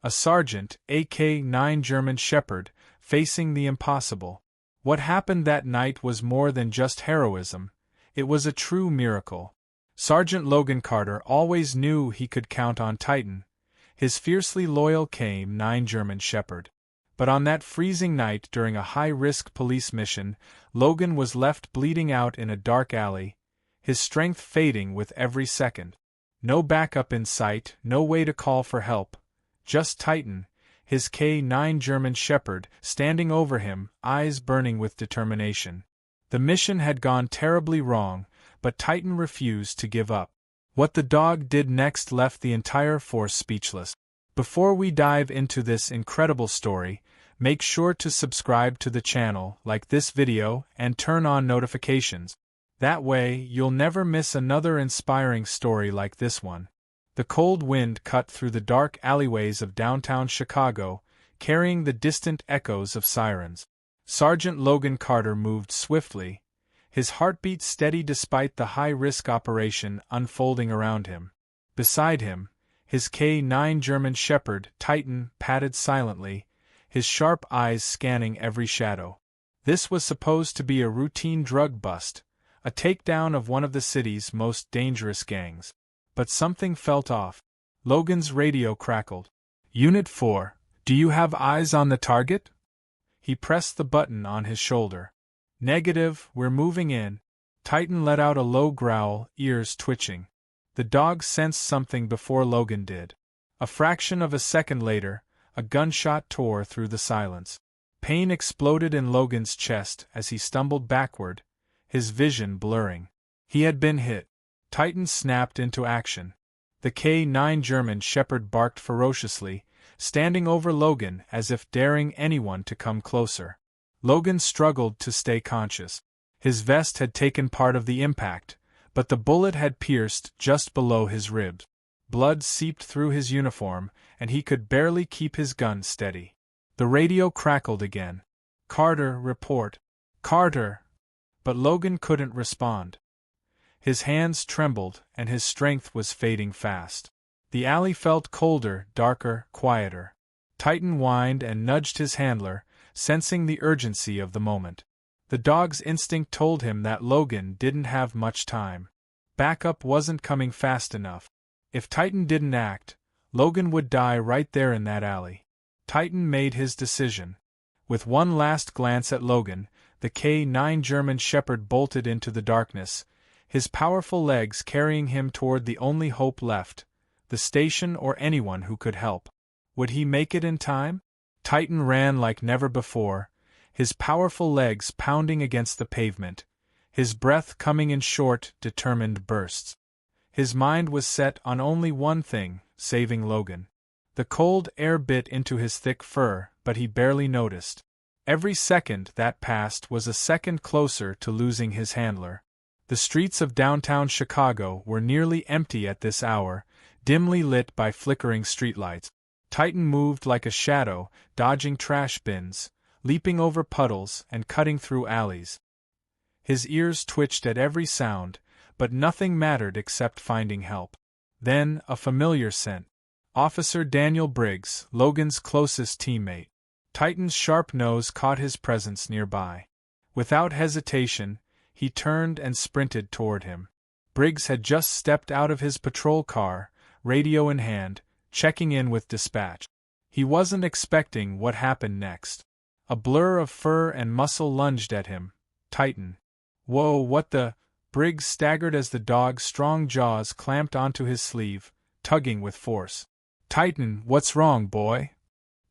A sergeant, AK-9 German Shepherd, facing the impossible. What happened that night was more than just heroism, it was a true miracle. Sergeant Logan Carter always knew he could count on Titan, his fiercely loyal AK-9 German Shepherd. But on that freezing night during a high-risk police mission, Logan was left bleeding out in a dark alley, his strength fading with every second. No backup in sight, no way to call for help. Just Titan, his K-9 German Shepherd, standing over him, eyes burning with determination. The mission had gone terribly wrong, but Titan refused to give up. What the dog did next left the entire force speechless. Before we dive into this incredible story, make sure to subscribe to the channel, like this video, and turn on notifications. That way, you'll never miss another inspiring story like this one. The cold wind cut through the dark alleyways of downtown Chicago, carrying the distant echoes of sirens. Sergeant Logan Carter moved swiftly, his heartbeat steady despite the high-risk operation unfolding around him. Beside him, his K-9 German Shepherd, Titan, padded silently, his sharp eyes scanning every shadow. This was supposed to be a routine drug bust, a takedown of one of the city's most dangerous gangs. But something felt off. Logan's radio crackled. "Unit 4, do you have eyes on the target?" He pressed the button on his shoulder. "Negative, we're moving in." Titan let out a low growl, ears twitching. The dog sensed something before Logan did. A fraction of a second later, a gunshot tore through the silence. Pain exploded in Logan's chest as he stumbled backward, his vision blurring. He had been hit. Titan snapped into action. The K-9 German Shepherd barked ferociously, standing over Logan as if daring anyone to come closer. Logan struggled to stay conscious. His vest had taken part of the impact, but the bullet had pierced just below his ribs. Blood seeped through his uniform, and he could barely keep his gun steady. The radio crackled again. "Carter, report. Carter!" But Logan couldn't respond. His hands trembled, and his strength was fading fast. The alley felt colder, darker, quieter. Titan whined and nudged his handler, sensing the urgency of the moment. The dog's instinct told him that Logan didn't have much time. Backup wasn't coming fast enough. If Titan didn't act, Logan would die right there in that alley. Titan made his decision. With one last glance at Logan, the K-9 German Shepherd bolted into the darkness, his powerful legs carrying him toward the only hope left, the station or anyone who could help. Would he make it in time? Titan ran like never before, his powerful legs pounding against the pavement, his breath coming in short, determined bursts. His mind was set on only one thing, saving Logan. The cold air bit into his thick fur, but he barely noticed. Every second that passed was a second closer to losing his handler. The streets of downtown Chicago were nearly empty at this hour, dimly lit by flickering streetlights. Titan moved like a shadow, dodging trash bins, leaping over puddles and cutting through alleys. His ears twitched at every sound, but nothing mattered except finding help. Then, a familiar scent. Officer Daniel Briggs, Logan's closest teammate. Titan's sharp nose caught his presence nearby. Without hesitation, he turned and sprinted toward him. Briggs had just stepped out of his patrol car, radio in hand, checking in with dispatch. He wasn't expecting what happened next. A blur of fur and muscle lunged at him. Titan. "Whoa, what the—" Briggs staggered as the dog's strong jaws clamped onto his sleeve, tugging with force. "Titan, what's wrong, boy?"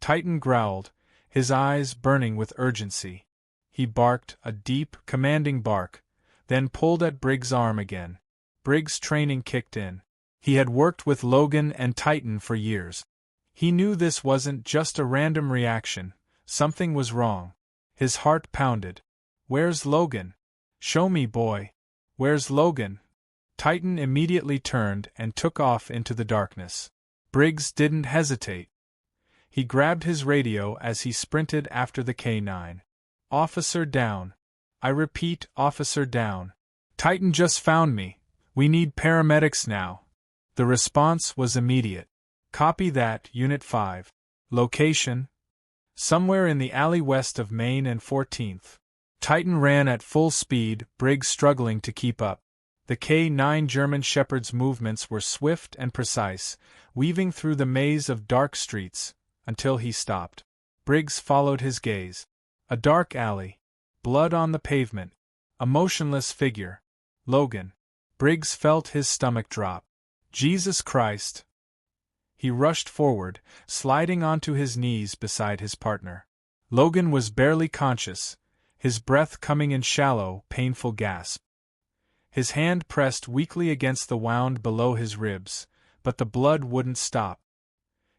Titan growled, his eyes burning with urgency. He barked, a deep, commanding bark, then pulled at Briggs' arm again. Briggs' training kicked in. He had worked with Logan and Titan for years. He knew this wasn't just a random reaction, something was wrong. His heart pounded. "Where's Logan? Show me, boy. Where's Logan?" Titan immediately turned and took off into the darkness. Briggs didn't hesitate. He grabbed his radio as he sprinted after the K-9. "Officer down. I repeat, officer down. Titan just found me. We need paramedics now." The response was immediate. "Copy that, Unit 5. Location: somewhere in the alley west of Main and 14th. Titan ran at full speed, Briggs struggling to keep up. The K9 German Shepherd's movements were swift and precise, weaving through the maze of dark streets, until he stopped. Briggs followed his gaze. A dark alley. Blood on the pavement. A motionless figure. Logan. Briggs felt his stomach drop. Jesus Christ! He rushed forward, sliding onto his knees beside his partner. Logan was barely conscious, his breath coming in shallow, painful gasps. His hand pressed weakly against the wound below his ribs, but the blood wouldn't stop.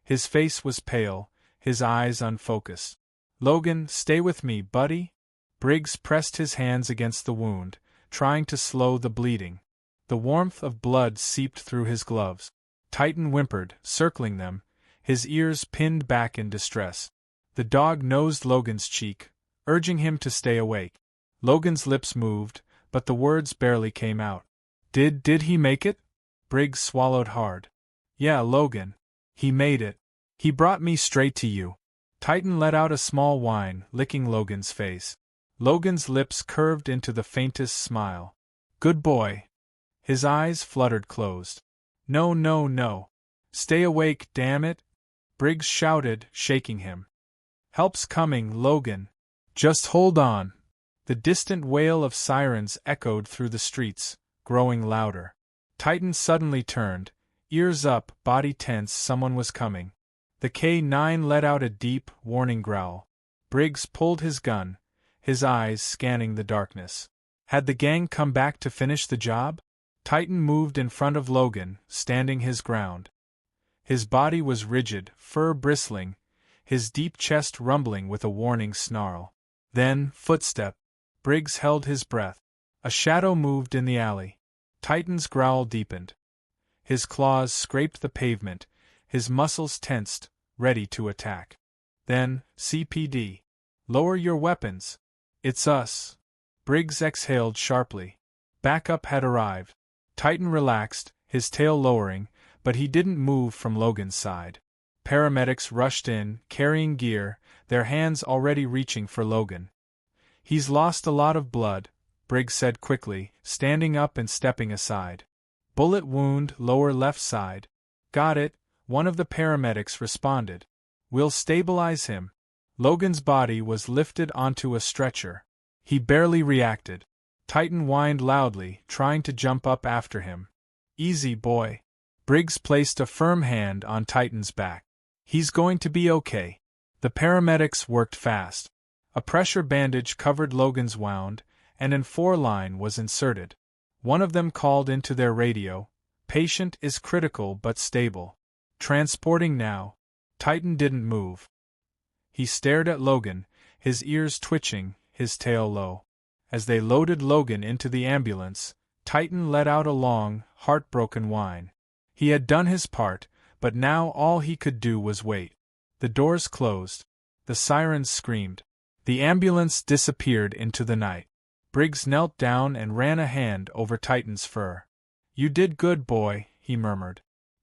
His face was pale, his eyes unfocused. "Logan, stay with me, buddy." Briggs pressed his hands against the wound, trying to slow the bleeding. The warmth of blood seeped through his gloves. Titan whimpered, circling them, his ears pinned back in distress. The dog nosed Logan's cheek, urging him to stay awake. Logan's lips moved, but the words barely came out. Did he make it?" Briggs swallowed hard. "Yeah, Logan. He made it. He brought me straight to you." Titan let out a small whine, licking Logan's face. Logan's lips curved into the faintest smile. "Good boy." His eyes fluttered closed. No. Stay awake, damn it!" Briggs shouted, shaking him. "Help's coming, Logan. Just hold on." The distant wail of sirens echoed through the streets, growing louder. Titan suddenly turned, ears up, body tense. Someone was coming. The K9 let out a deep, warning growl. Briggs pulled his gun, his eyes scanning the darkness. Had the gang come back to finish the job? Titan moved in front of Logan, standing his ground. His body was rigid, fur bristling, his deep chest rumbling with a warning snarl. Then, footstep. Briggs held his breath. A shadow moved in the alley. Titan's growl deepened. His claws scraped the pavement, his muscles tensed, ready to attack. Then, CPD. Lower your weapons. It's us. Briggs exhaled sharply. Backup had arrived. Titan relaxed, his tail lowering, but he didn't move from Logan's side. Paramedics rushed in, carrying gear, their hands already reaching for Logan. "He's lost a lot of blood," Briggs said quickly, standing up and stepping aside. "Bullet wound, lower left side." "Got it," one of the paramedics responded. "We'll stabilize him." Logan's body was lifted onto a stretcher. He barely reacted. Titan whined loudly, trying to jump up after him. "Easy, boy." Briggs placed a firm hand on Titan's back. "He's going to be okay." The paramedics worked fast. A pressure bandage covered Logan's wound, and an 4-line was inserted. One of them called into their radio, "Patient is critical but stable. Transporting now." Titan didn't move. He stared at Logan, his ears twitching, his tail low. As they loaded Logan into the ambulance, Titan let out a long, heartbroken whine. He had done his part, but now all he could do was wait. The doors closed. The sirens screamed. The ambulance disappeared into the night. Briggs knelt down and ran a hand over Titan's fur. "You did good, boy," he murmured.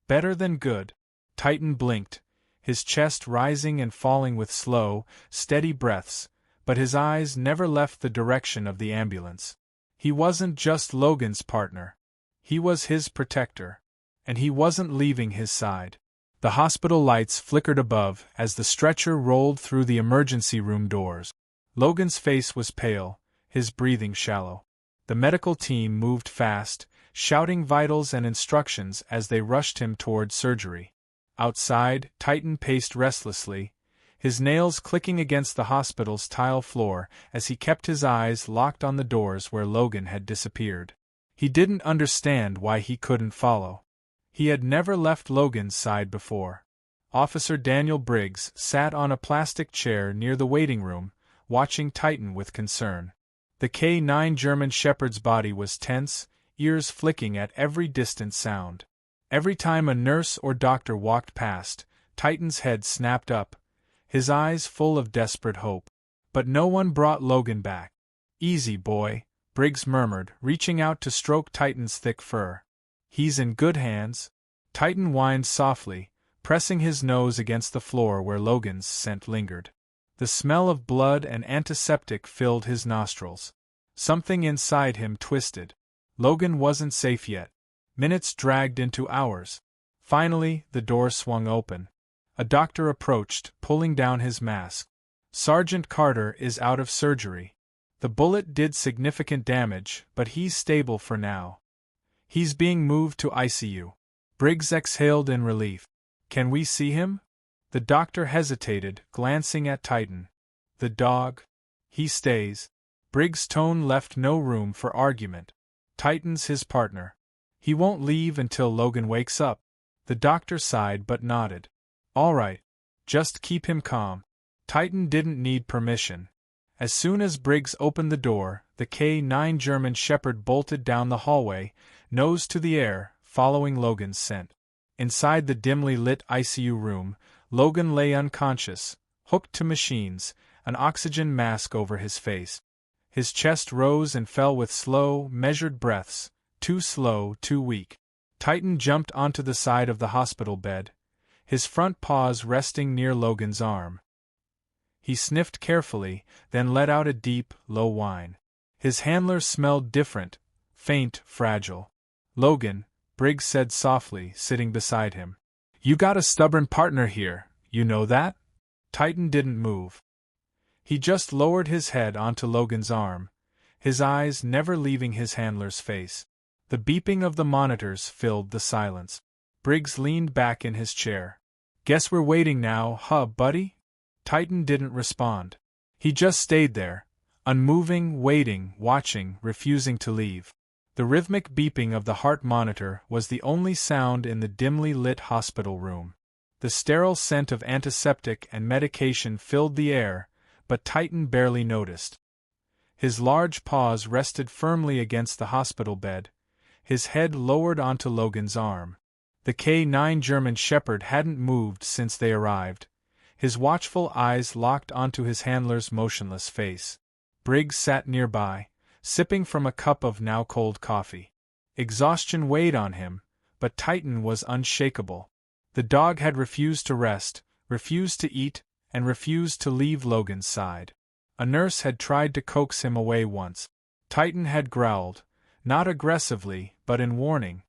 "Better than good." Titan blinked, his chest rising and falling with slow, steady breaths, but his eyes never left the direction of the ambulance. He wasn't just Logan's partner. He was his protector. And he wasn't leaving his side. The hospital lights flickered above as the stretcher rolled through the emergency room doors. Logan's face was pale, his breathing shallow. The medical team moved fast, shouting vitals and instructions as they rushed him toward surgery. Outside, Titan paced restlessly, his nails clicking against the hospital's tile floor as he kept his eyes locked on the doors where Logan had disappeared. He didn't understand why he couldn't follow. He had never left Logan's side before. Officer Daniel Briggs sat on a plastic chair near the waiting room, watching Titan with concern. The K9 German Shepherd's body was tense, ears flicking at every distant sound. Every time a nurse or doctor walked past, Titan's head snapped up, his eyes full of desperate hope. But no one brought Logan back. "Easy, boy," Briggs murmured, reaching out to stroke Titan's thick fur. "He's in good hands." Titan whined softly, pressing his nose against the floor where Logan's scent lingered. The smell of blood and antiseptic filled his nostrils. Something inside him twisted. Logan wasn't safe yet. Minutes dragged into hours. Finally, the door swung open. A doctor approached, pulling down his mask. "Sergeant Carter is out of surgery. The bullet did significant damage, but he's stable for now. He's being moved to ICU." Briggs exhaled in relief. "Can we see him?" The doctor hesitated, glancing at Titan. "The dog? He stays." Briggs' tone left no room for argument. "Titan's his partner. He won't leave until Logan wakes up." The doctor sighed but nodded. "All right. Just keep him calm." Titan didn't need permission. As soon as Briggs opened the door, the K9 German Shepherd bolted down the hallway, nose to the air, following Logan's scent. Inside the dimly lit ICU room, Logan lay unconscious, hooked to machines, an oxygen mask over his face. His chest rose and fell with slow, measured breaths, too slow, too weak. Titan jumped onto the side of the hospital bed, his front paws resting near Logan's arm. He sniffed carefully, then let out a deep, low whine. His handlers smelled different, faint, fragile. "Logan," Briggs said softly, sitting beside him. "You got a stubborn partner here, you know that?" Titan didn't move. He just lowered his head onto Logan's arm, his eyes never leaving his handler's face. The beeping of the monitors filled the silence. Briggs leaned back in his chair. "Guess we're waiting now, huh, buddy?" Titan didn't respond. He just stayed there, unmoving, waiting, watching, refusing to leave. The rhythmic beeping of the heart monitor was the only sound in the dimly lit hospital room. The sterile scent of antiseptic and medication filled the air, but Titan barely noticed. His large paws rested firmly against the hospital bed, his head lowered onto Logan's arm. The K9 German Shepherd hadn't moved since they arrived, his watchful eyes locked onto his handler's motionless face. Briggs sat nearby, sipping from a cup of now cold coffee. Exhaustion weighed on him, but Titan was unshakable. The dog had refused to rest, refused to eat, and refused to leave Logan's side. A nurse had tried to coax him away once. Titan had growled, not aggressively, but in warning.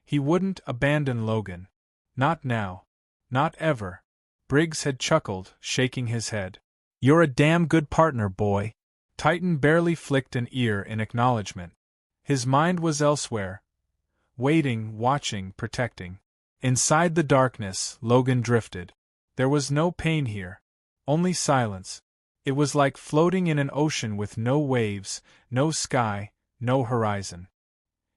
He wouldn't abandon Logan. Not now. Not ever. Briggs had chuckled, shaking his head. "You're a damn good partner, boy." Titan barely flicked an ear in acknowledgement. His mind was elsewhere. Waiting, watching, protecting. Inside the darkness, Logan drifted. There was no pain here. Only silence. It was like floating in an ocean with no waves, no sky, no horizon.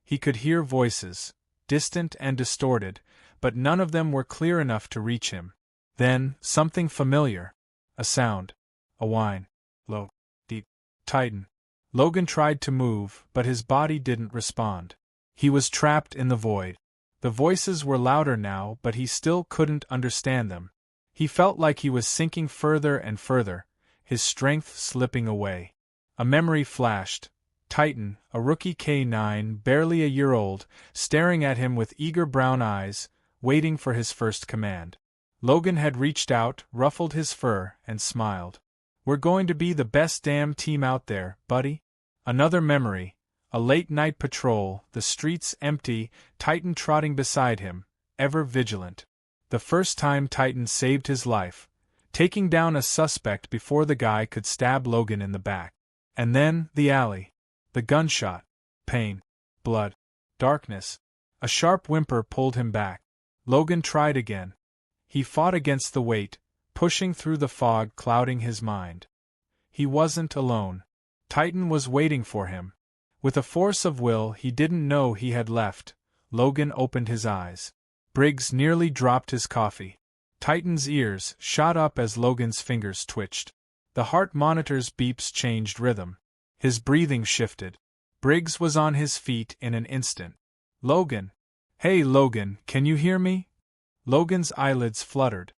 He could hear voices, distant and distorted, but none of them were clear enough to reach him. Then, something familiar. A sound. A whine. Low. Deep. Titan. Logan tried to move, but his body didn't respond. He was trapped in the void. The voices were louder now, but he still couldn't understand them. He felt like he was sinking further and further, his strength slipping away. A memory flashed. Titan, a rookie K9, barely a year old, staring at him with eager brown eyes, waiting for his first command. Logan had reached out, ruffled his fur, and smiled. "We're going to be the best damn team out there, buddy." Another memory. A late-night patrol, the streets empty, Titan trotting beside him, ever vigilant. The first time Titan saved his life, taking down a suspect before the guy could stab Logan in the back. And then, the alley. The gunshot. Pain. Blood. Darkness. A sharp whimper pulled him back. Logan tried again. He fought against the weight, pushing through the fog clouding his mind. He wasn't alone. Titan was waiting for him. With a force of will he didn't know he had left, Logan opened his eyes. Briggs nearly dropped his coffee. Titan's ears shot up as Logan's fingers twitched. The heart monitor's beeps changed rhythm. His breathing shifted. Briggs was on his feet in an instant. "Logan! Hey Logan, can you hear me?" Logan's eyelids fluttered.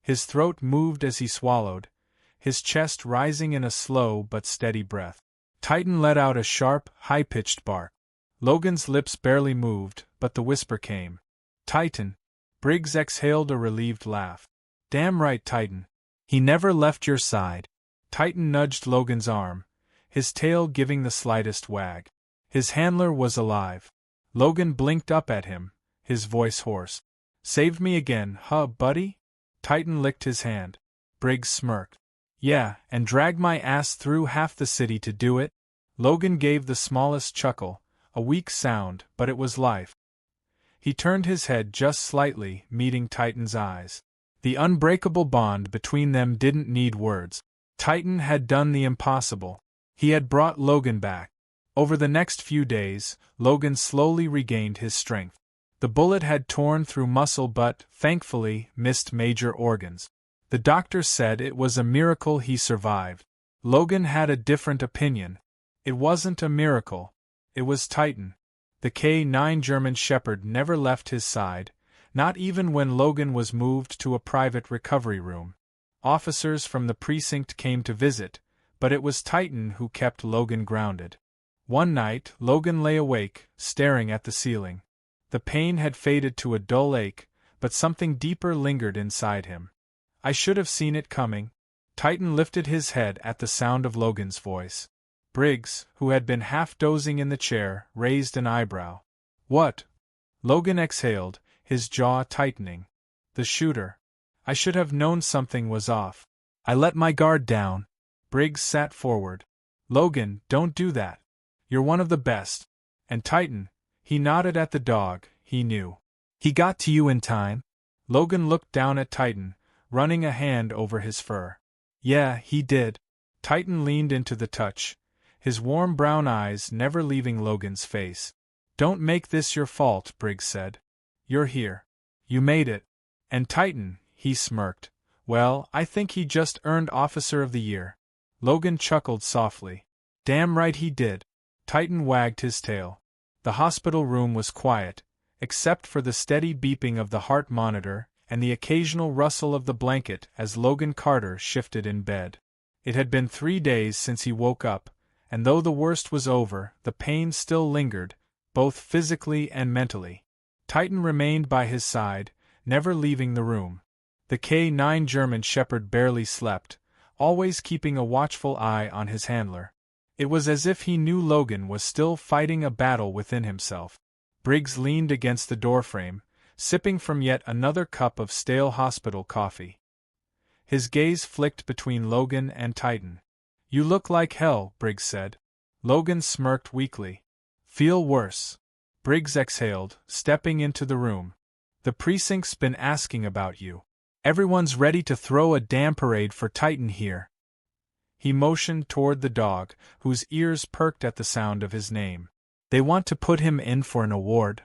His throat moved as he swallowed, his chest rising in a slow but steady breath. Titan let out a sharp, high-pitched bark. Logan's lips barely moved, but the whisper came. "Titan!" Briggs exhaled a relieved laugh. Damn right, Titan. He never left your side. Titan nudged Logan's arm, his tail giving the slightest wag. His handler was alive. Logan blinked up at him, his voice hoarse. Saved me again, huh, buddy? Titan licked his hand. Briggs smirked. Yeah, and dragged my ass through half the city to do it? Logan gave the smallest chuckle, a weak sound, but it was life. He turned his head just slightly, meeting Titan's eyes. The unbreakable bond between them didn't need words. Titan had done the impossible. He had brought Logan back. Over the next few days, Logan slowly regained his strength. The bullet had torn through muscle but, thankfully, missed major organs. The doctor said it was a miracle he survived. Logan had a different opinion. It wasn't a miracle. It was Titan. The K9 German Shepherd never left his side, not even when Logan was moved to a private recovery room. Officers from the precinct came to visit, but it was Titan who kept Logan grounded. One night, Logan lay awake, staring at the ceiling. The pain had faded to a dull ache, but something deeper lingered inside him. I should have seen it coming. Titan lifted his head at the sound of Logan's voice. Briggs, who had been half dozing in the chair, raised an eyebrow. What? Logan exhaled, his jaw tightening. The shooter. I should have known something was off. I let my guard down. Briggs sat forward. Logan, don't do that. You're one of the best. And Titan, he nodded at the dog, he knew. He got to you in time? Logan looked down at Titan, running a hand over his fur. Yeah, he did. Titan leaned into the touch, his warm brown eyes never leaving Logan's face. Don't make this your fault, Briggs said. You're here. You made it. And Titan, he smirked. Well, I think he just earned Officer of the Year. Logan chuckled softly. Damn right he did. Titan wagged his tail. The hospital room was quiet, except for the steady beeping of the heart monitor and the occasional rustle of the blanket as Logan Carter shifted in bed. It had been 3 days since he woke up, and though the worst was over, the pain still lingered, both physically and mentally. Titan remained by his side, never leaving the room. The K9 German Shepherd barely slept, always keeping a watchful eye on his handler. It was as if he knew Logan was still fighting a battle within himself. Briggs leaned against the doorframe, sipping from yet another cup of stale hospital coffee. His gaze flicked between Logan and Titan. You look like hell, Briggs said. Logan smirked weakly. Feel worse. Briggs exhaled, stepping into the room. The precinct's been asking about you. Everyone's ready to throw a damn parade for Titan here. He motioned toward the dog, whose ears perked at the sound of his name. They want to put him in for an award.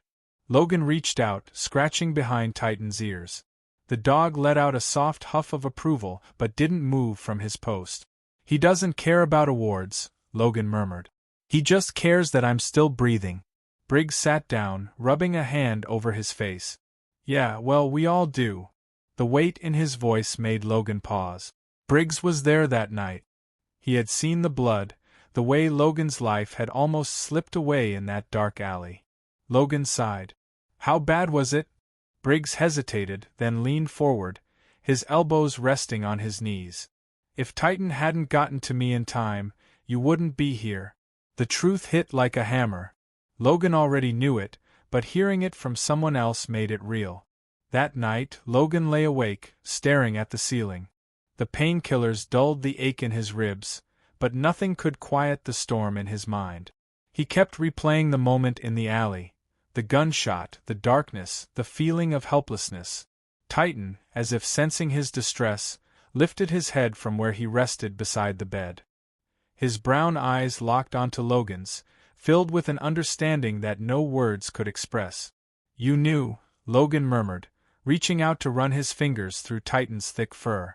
Logan reached out, scratching behind Titan's ears. The dog let out a soft huff of approval but didn't move from his post. He doesn't care about awards, Logan murmured. He just cares that I'm still breathing. Briggs sat down, rubbing a hand over his face. Yeah, well, we all do. The weight in his voice made Logan pause. Briggs was there that night. He had seen the blood, the way Logan's life had almost slipped away in that dark alley. Logan sighed. How bad was it? Briggs hesitated, then leaned forward, his elbows resting on his knees. If Titan hadn't gotten to me in time, you wouldn't be here. The truth hit like a hammer. Logan already knew it, but hearing it from someone else made it real. That night, Logan lay awake, staring at the ceiling. The painkillers dulled the ache in his ribs, but nothing could quiet the storm in his mind. He kept replaying the moment in the alley, the gunshot, the darkness, the feeling of helplessness. Titan, as if sensing his distress, lifted his head from where he rested beside the bed. His brown eyes locked onto Logan's, filled with an understanding that no words could express. You knew, Logan murmured, reaching out to run his fingers through Titan's thick fur.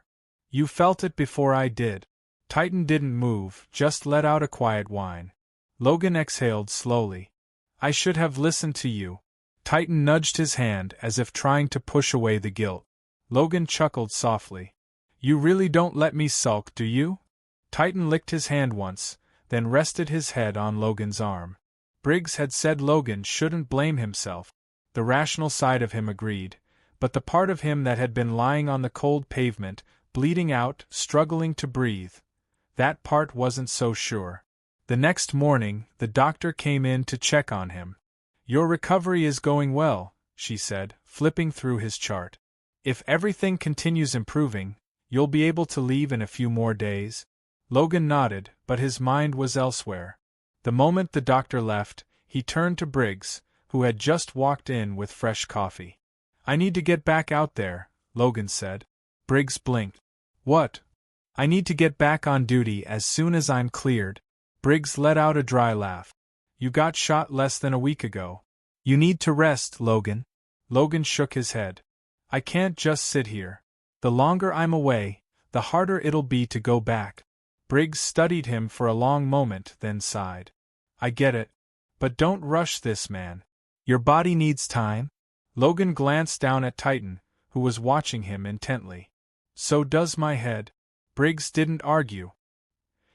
You felt it before I did. Titan didn't move, just let out a quiet whine. Logan exhaled slowly. I should have listened to you. Titan nudged his hand as if trying to push away the guilt. Logan chuckled softly. You really don't let me sulk, do you? Titan licked his hand once, then rested his head on Logan's arm. Briggs had said Logan shouldn't blame himself. The rational side of him agreed, but the part of him that had been lying on the cold pavement, bleeding out, struggling to breathe, that part wasn't so sure. The next morning, the doctor came in to check on him. "Your recovery is going well," she said, flipping through his chart. "If everything continues improving, you'll be able to leave in a few more days." Logan nodded, but his mind was elsewhere. The moment the doctor left, he turned to Briggs, who had just walked in with fresh coffee. "I need to get back out there," Logan said. Briggs blinked. "What?" "I need to get back on duty as soon as I'm cleared." Briggs let out a dry laugh. "You got shot less than a week ago. You need to rest, Logan." Logan shook his head. "I can't just sit here. The longer I'm away, the harder it'll be to go back." Briggs studied him for a long moment, then sighed. "I get it. But don't rush this, man. Your body needs time." Logan glanced down at Titan, who was watching him intently. "So does my head." Briggs didn't argue.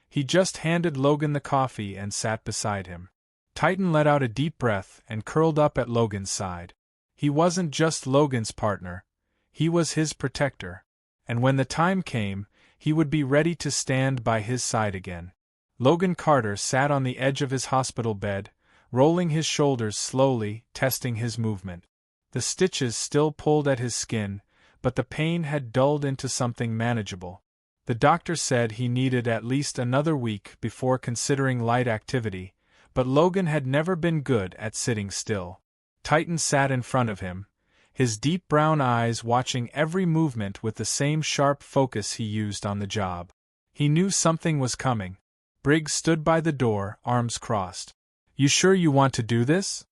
He just handed Logan the coffee and sat beside him. Titan let out a deep breath and curled up at Logan's side. He wasn't just Logan's partner, he was his protector. And when the time came, he would be ready to stand by his side again. Logan Carter sat on the edge of his hospital bed, rolling his shoulders slowly, testing his movement. The stitches still pulled at his skin, but the pain had dulled into something manageable. The doctor said he needed at least another week before considering light activity, but Logan had never been good at sitting still. Titan sat in front of him, his deep brown eyes watching every movement with the same sharp focus he used on the job. He knew something was coming. Briggs stood by the door, arms crossed. "You sure you want to do this?"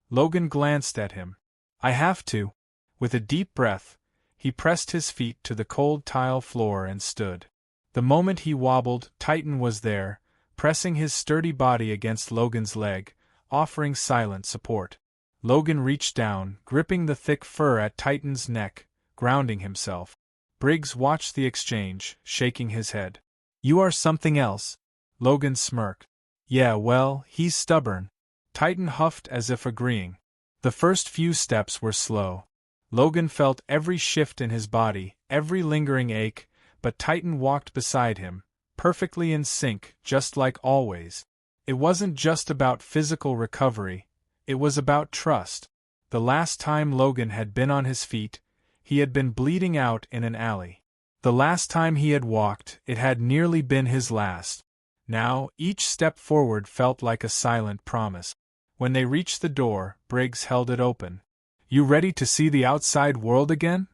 Logan glanced at him. "I have to." With a deep breath, he pressed his feet to the cold tile floor and stood. The moment he wobbled, Titan was there, pressing his sturdy body against Logan's leg, offering silent support. Logan reached down, gripping the thick fur at Titan's neck, grounding himself. Briggs watched the exchange, shaking his head. "You are something else." Logan smirked. "Yeah, well, he's stubborn." Titan huffed as if agreeing. The first few steps were slow. Logan felt every shift in his body, every lingering ache, but Titan walked beside him, perfectly in sync, just like always. It wasn't just about physical recovery, it was about trust. The last time Logan had been on his feet, he had been bleeding out in an alley. The last time he had walked, it had nearly been his last. Now, each step forward felt like a silent promise. When they reached the door, Briggs held it open. "You ready to see the outside world again?"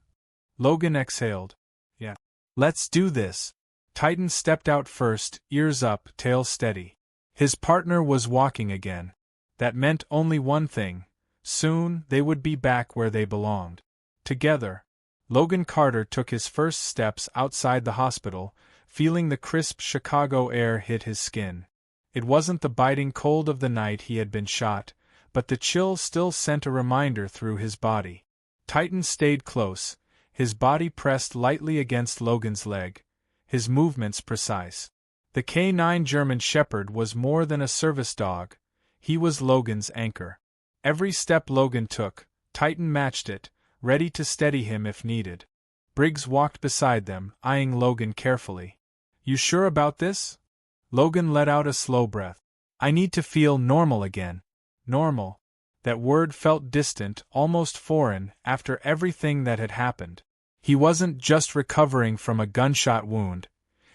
Logan exhaled. "Yeah. Let's do this." Titan stepped out first, ears up, tail steady. His partner was walking again. That meant only one thing. Soon, they would be back where they belonged. Together. Logan Carter took his first steps outside the hospital, feeling the crisp Chicago air hit his skin. It wasn't the biting cold of the night he had been shot, but the chill still sent a reminder through his body. Titan stayed close, his body pressed lightly against Logan's leg, his movements precise. The K9 German Shepherd was more than a service dog, he was Logan's anchor. Every step Logan took, Titan matched it, ready to steady him if needed. Briggs walked beside them, eyeing Logan carefully. "You sure about this?" Logan let out a slow breath. "I need to feel normal again." Normal. That word felt distant, almost foreign, after everything that had happened. He wasn't just recovering from a gunshot wound.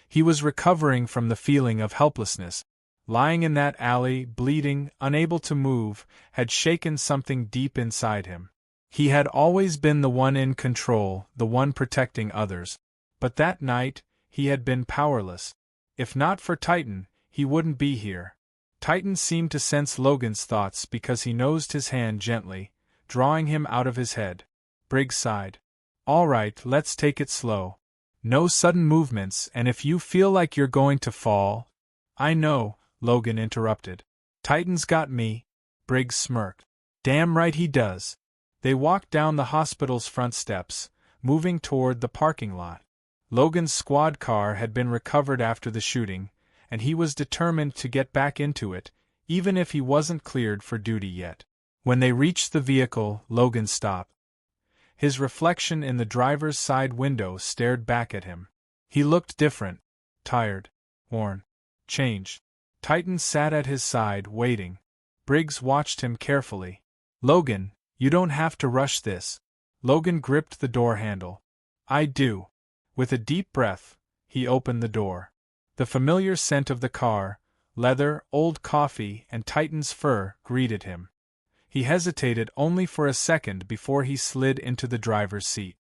He was recovering from the feeling of helplessness. Lying in that alley, bleeding, unable to move, had shaken something deep inside him. He had always been the one in control, the one protecting others. But that night, he had been powerless. If not for Titan, he wouldn't be here. Titan seemed to sense Logan's thoughts because he nosed his hand gently, drawing him out of his head. Briggs sighed. "All right, let's take it slow. No sudden movements, and if you feel like you're going to fall—" "I know," Logan interrupted. "Titan's got me." Briggs smirked. "Damn right he does." They walked down the hospital's front steps, moving toward the parking lot. Logan's squad car had been recovered after the shooting, and he was determined to get back into it, even if he wasn't cleared for duty yet. When they reached the vehicle, Logan stopped. His reflection in the driver's side window stared back at him. He looked different. Tired. Worn. Changed. Titan sat at his side, waiting. Briggs watched him carefully. "Logan, you don't have to rush this." Logan gripped the door handle. "I do." With a deep breath, he opened the door. The familiar scent of the car, leather, old coffee, and Titan's fur greeted him. He hesitated only for a second before he slid into the driver's seat.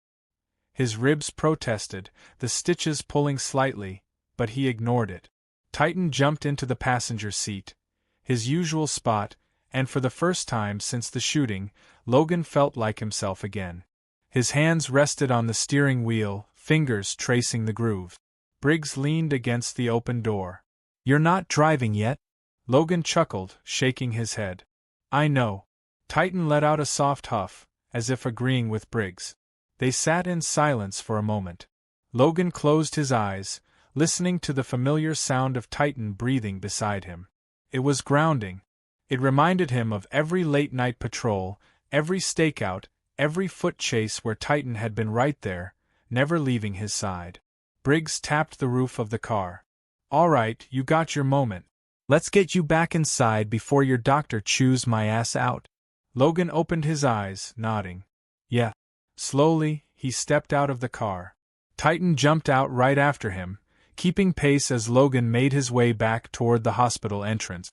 His ribs protested, the stitches pulling slightly, but he ignored it. Titan jumped into the passenger seat, his usual spot, and for the first time since the shooting, Logan felt like himself again. His hands rested on the steering wheel, fingers tracing the groove. Briggs leaned against the open door. "You're not driving yet?" Logan chuckled, shaking his head. "I know." Titan let out a soft huff, as if agreeing with Briggs. They sat in silence for a moment. Logan closed his eyes, listening to the familiar sound of Titan breathing beside him. It was grounding. It reminded him of every late-night patrol, every stakeout, every foot chase where Titan had been right there, never leaving his side. Briggs tapped the roof of the car. "All right, you got your moment. Let's get you back inside before your doctor chews my ass out." Logan opened his eyes, nodding. "Yeah." Slowly, he stepped out of the car. Titan jumped out right after him, keeping pace as Logan made his way back toward the hospital entrance.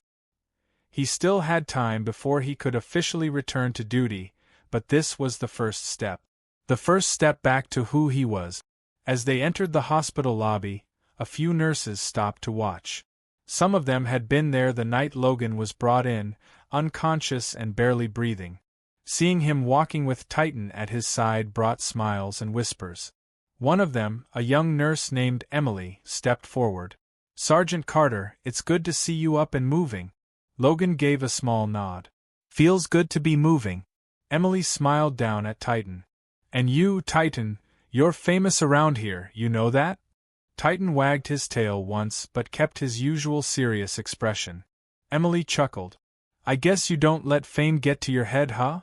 He still had time before he could officially return to duty, but this was the first step. The first step back to who he was. As they entered the hospital lobby, a few nurses stopped to watch. Some of them had been there the night Logan was brought in, unconscious and barely breathing. Seeing him walking with Titan at his side brought smiles and whispers. One of them, a young nurse named Emily, stepped forward. "Sergeant Carter, it's good to see you up and moving." Logan gave a small nod. "Feels good to be moving." Emily smiled down at Titan. "And you, Titan, you're famous around here, you know that?" Titan wagged his tail once but kept his usual serious expression. Emily chuckled. "I guess you don't let fame get to your head, huh?"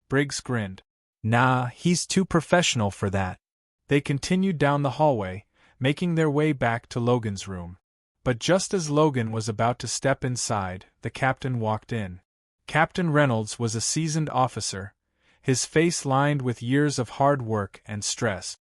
Briggs grinned. "Nah, he's too professional for that." They continued down the hallway, making their way back to Logan's room. But just as Logan was about to step inside, the captain walked in. Captain Reynolds was a seasoned officer, his face lined with years of hard work and stress.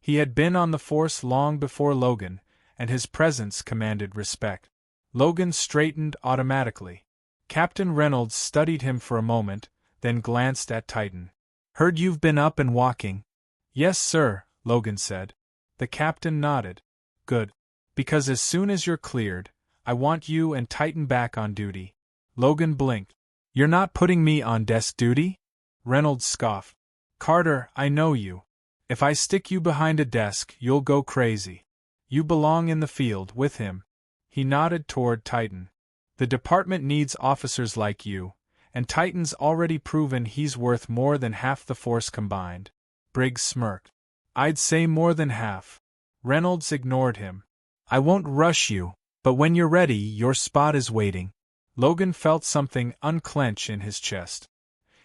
He had been on the force long before Logan, and his presence commanded respect. Logan straightened automatically. Captain Reynolds studied him for a moment, then glanced at Titan. "Heard you've been up and walking." "Yes, sir," Logan said. The captain nodded. "Good. Because as soon as you're cleared, I want you and Titan back on duty." Logan blinked. "You're not putting me on desk duty?" Reynolds scoffed. "Carter, I know you. If I stick you behind a desk, you'll go crazy. You belong in the field with him." He nodded toward Titan. "The department needs officers like you, and Titan's already proven he's worth more than half the force combined." Briggs smirked. "I'd say more than half." Reynolds ignored him. "I won't rush you, but when you're ready, your spot is waiting." Logan felt something unclench in his chest.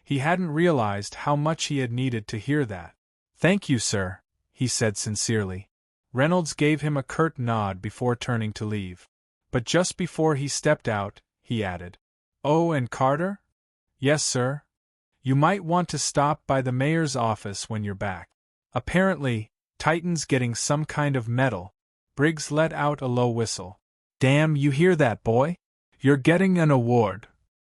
He hadn't realized how much he had needed to hear that. "Thank you, sir," he said sincerely. Reynolds gave him a curt nod before turning to leave. But just before he stepped out, he added, "Oh, and Carter?" "Yes, sir?" "You might want to stop by the mayor's office when you're back. Apparently, Titan's getting some kind of medal." Briggs let out a low whistle. "Damn, you hear that, boy? You're getting an award."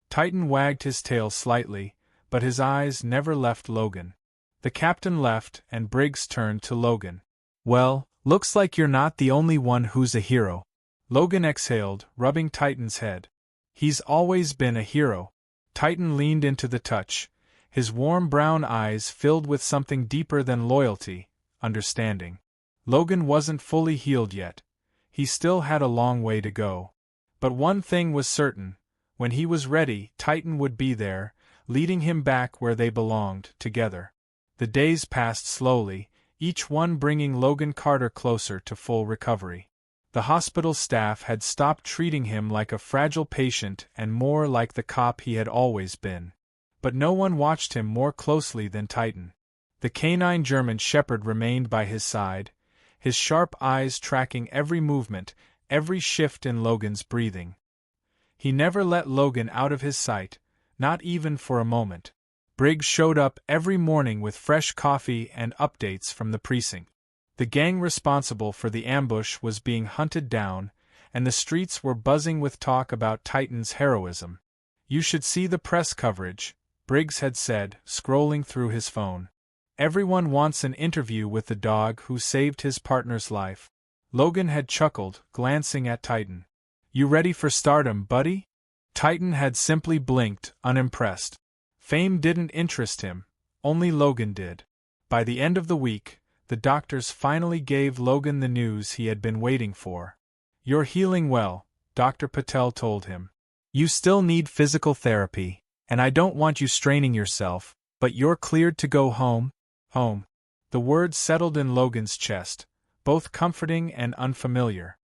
Titan wagged his tail slightly, but his eyes never left Logan. The captain left, and Briggs turned to Logan. "Well, looks like you're not the only one who's a hero." Logan exhaled, rubbing Titan's head. "He's always been a hero." Titan leaned into the touch, his warm brown eyes filled with something deeper than loyalty, understanding. Logan wasn't fully healed yet. He still had a long way to go. But one thing was certain: when he was ready, Titan would be there, leading him back where they belonged, together. The days passed slowly, each one bringing Logan Carter closer to full recovery. The hospital staff had stopped treating him like a fragile patient and more like the cop he had always been. But no one watched him more closely than Titan. The canine German shepherd remained by his side, his sharp eyes tracking every movement, every shift in Logan's breathing. He never let Logan out of his sight, not even for a moment. Briggs showed up every morning with fresh coffee and updates from the precinct. The gang responsible for the ambush was being hunted down, and the streets were buzzing with talk about Titan's heroism. "You should see the press coverage," Briggs had said, scrolling through his phone. "Everyone wants an interview with the dog who saved his partner's life." Logan had chuckled, glancing at Titan. "You ready for stardom, buddy?" Titan had simply blinked, unimpressed. Fame didn't interest him, only Logan did. By the end of the week, the doctors finally gave Logan the news he had been waiting for. "You're healing well," Dr. Patel told him. "You still need physical therapy, and I don't want you straining yourself, but you're cleared to go home." Home. The word settled in Logan's chest, both comforting and unfamiliar.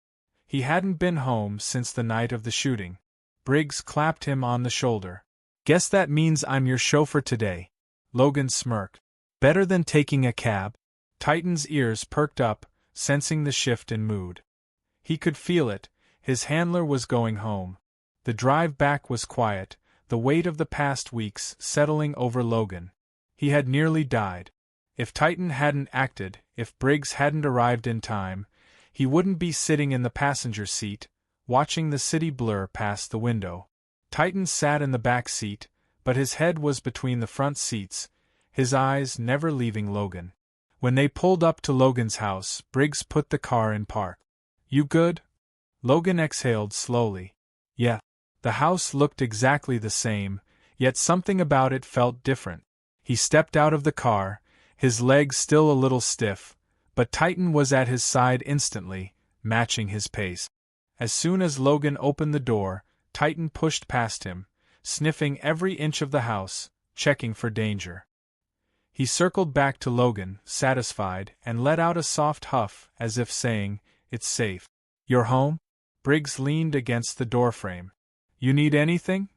He hadn't been home since the night of the shooting. Briggs clapped him on the shoulder. "Guess that means I'm your chauffeur today." Logan smirked. "Better than taking a cab?" Titan's ears perked up, sensing the shift in mood. He could feel it, his handler was going home. The drive back was quiet, the weight of the past weeks settling over Logan. He had nearly died. If Titan hadn't acted, if Briggs hadn't arrived in time, he wouldn't be sitting in the passenger seat, watching the city blur past the window. Titan sat in the back seat, but his head was between the front seats, his eyes never leaving Logan. When they pulled up to Logan's house, Briggs put the car in park. "You good?" Logan exhaled slowly. "Yeah." The house looked exactly the same, yet something about it felt different. He stepped out of the car, his legs still a little stiff, but Titan was at his side instantly, matching his pace. As soon as Logan opened the door, Titan pushed past him, sniffing every inch of the house, checking for danger. He circled back to Logan, satisfied, and let out a soft huff, as if saying, "It's safe." "You're home?" Briggs leaned against the doorframe. "You need anything?"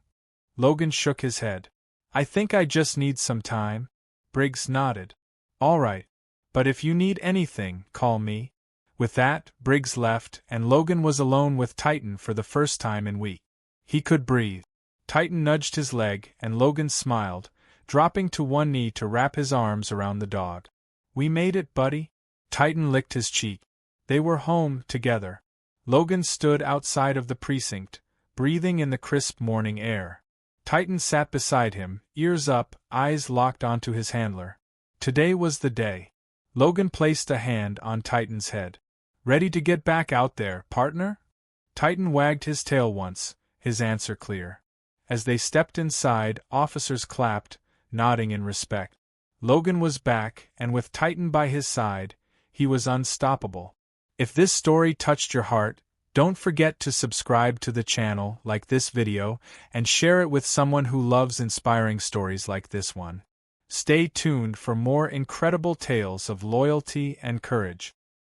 Logan shook his head. "I think I just need some time." Briggs nodded. "All right. But if you need anything, call me." With that, Briggs left, and Logan was alone with Titan for the first time in weeks. He could breathe. Titan nudged his leg, and Logan smiled, dropping to one knee to wrap his arms around the dog. "We made it, buddy." Titan licked his cheek. They were home, together. Logan stood outside of the precinct, breathing in the crisp morning air. Titan sat beside him, ears up, eyes locked onto his handler. Today was the day. Logan placed a hand on Titan's head. "Ready to get back out there, partner?" Titan wagged his tail once, his answer clear. As they stepped inside, officers clapped, nodding in respect. Logan was back, and with Titan by his side, he was unstoppable. If this story touched your heart, don't forget to subscribe to the channel, like this video, and share it with someone who loves inspiring stories like this one. Stay tuned for more incredible tales of loyalty and courage.